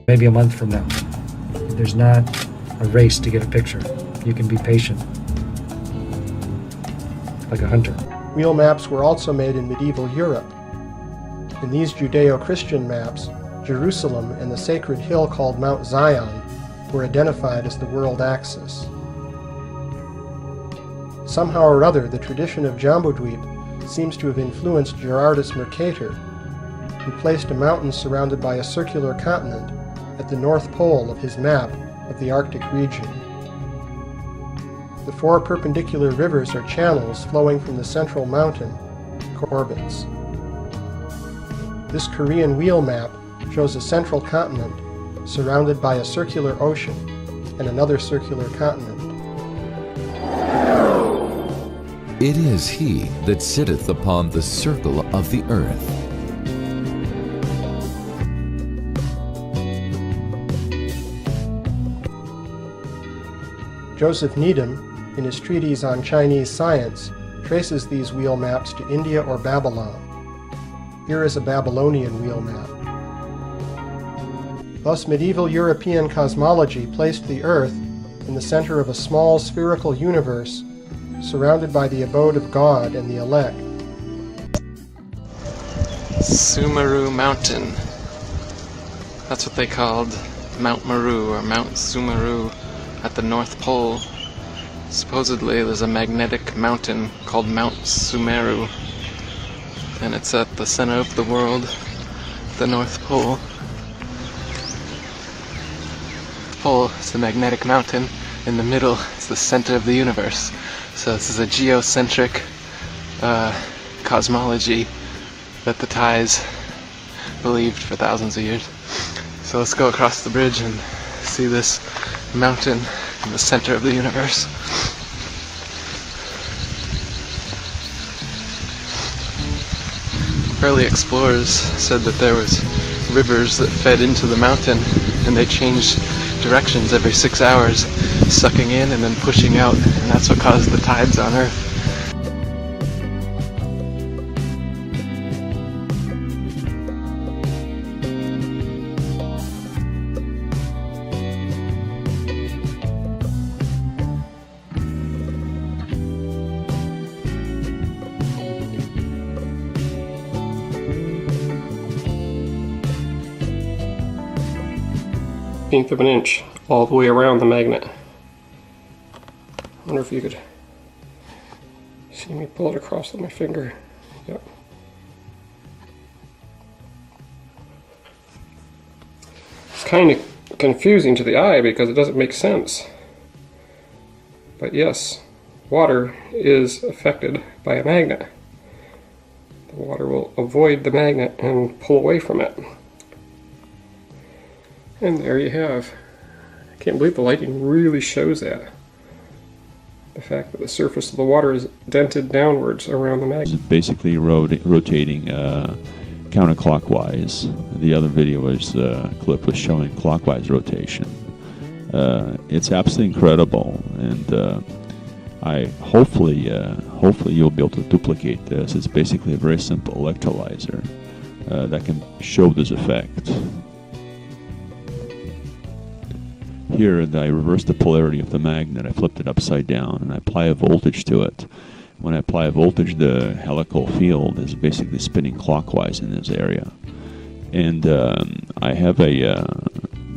maybe a month from now. There's not a race to get a picture. You can be patient, like a hunter. Wheel maps were also made in medieval Europe. In these Judeo-Christian maps, Jerusalem and the sacred hill called Mount Zion were identified as the world axis. Somehow or other, the tradition of Jambudweep seems to have influenced Gerardus Mercator, who placed a mountain surrounded by a circular continent at the north pole of his map of the Arctic region. The 4 perpendicular rivers are channels flowing from the central mountain, Corbins. This Korean wheel map shows a central continent surrounded by a circular ocean and another circular continent. It is he that sitteth upon the circle of the earth. Joseph Needham, in his treatise on Chinese science, traces these wheel maps to India or Babylon. Here is a Babylonian wheel map. Thus, medieval European cosmology placed the Earth in the center of a small spherical universe surrounded by the abode of God and the elect. Sumeru Mountain. That's what they called Mount Meru or Mount Sumeru at the North Pole. Supposedly there's a magnetic mountain called Mount Sumeru, and it's at the center of the world, the North Pole. The pole is the magnetic mountain. In the middle, it's the center of the universe. So this is a geocentric cosmology that the Thais believed for thousands of years. So let's go across the bridge and see this mountain in the center of the universe. Early explorers said that there was rivers that fed into the mountain, and they changed directions every 6 hours, sucking in and then pushing out, and that's what caused the tides on Earth. Eighth of an inch all the way around the magnet. I wonder if you could see me pull it across with my finger. Yep. It's kind of confusing to the eye because it doesn't make sense. But yes, water is affected by a magnet. The water will avoid the magnet and pull away from it. And there you have. I can't believe the lighting really shows that. The fact that the surface of the water is dented downwards around the magnet. It's basically rotating counterclockwise. The other video clip was showing clockwise rotation. It's absolutely incredible, and hopefully you'll be able to duplicate this. It's basically a very simple electrolyzer that can show this effect. Here, I reverse the polarity of the magnet. I flipped it upside down, and I apply a voltage to it. When I apply a voltage, the helical field is basically spinning clockwise in this area. And I have a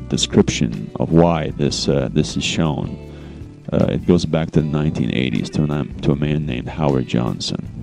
description of why this is shown. It goes back to the 1980s to a man named Howard Johnson.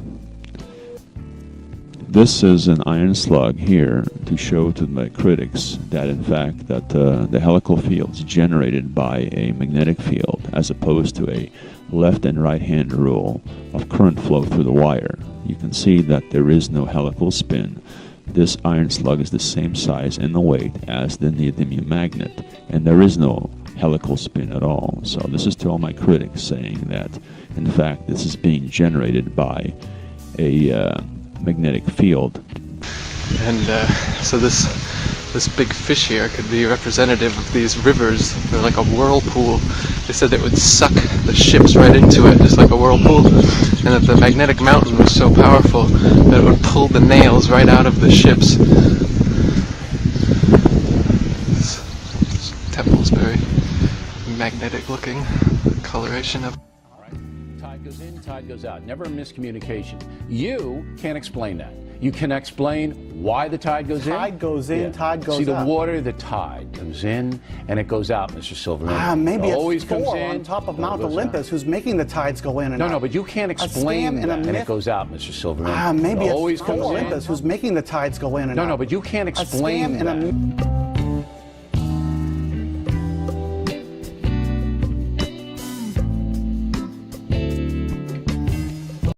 This is an iron slug here to show to my critics that in fact that the helical field is generated by a magnetic field as opposed to a left and right hand rule of current flow through the wire. You can see that there is no helical spin. This iron slug is the same size and the weight as the neodymium magnet, and there is no helical spin at all. So this is to all my critics saying that in fact this is being generated by a magnetic field. And so this big fish here could be representative of these rivers. They're like a whirlpool. They said it would suck the ships right into it, just like a whirlpool, and that the magnetic mountain was so powerful that it would pull the nails right out of the ships. magnetic looking coloration of. Tide goes in, tide goes out. Never a miscommunication. You can't explain that. You can explain why the tide goes in. Tide goes in, tide goes out. See, the water, the tide comes in and it goes out, Mr. Silverman. Maybe it it's always comes Thor in, on top of then it Mount goes Olympus out. who's making the tides go in and out. No, but you can't explain that, and it goes out, Mr. Silverman. Maybe it it's always Thor comes on in. Olympus who's making the tides go in and out. No, but you can't explain that.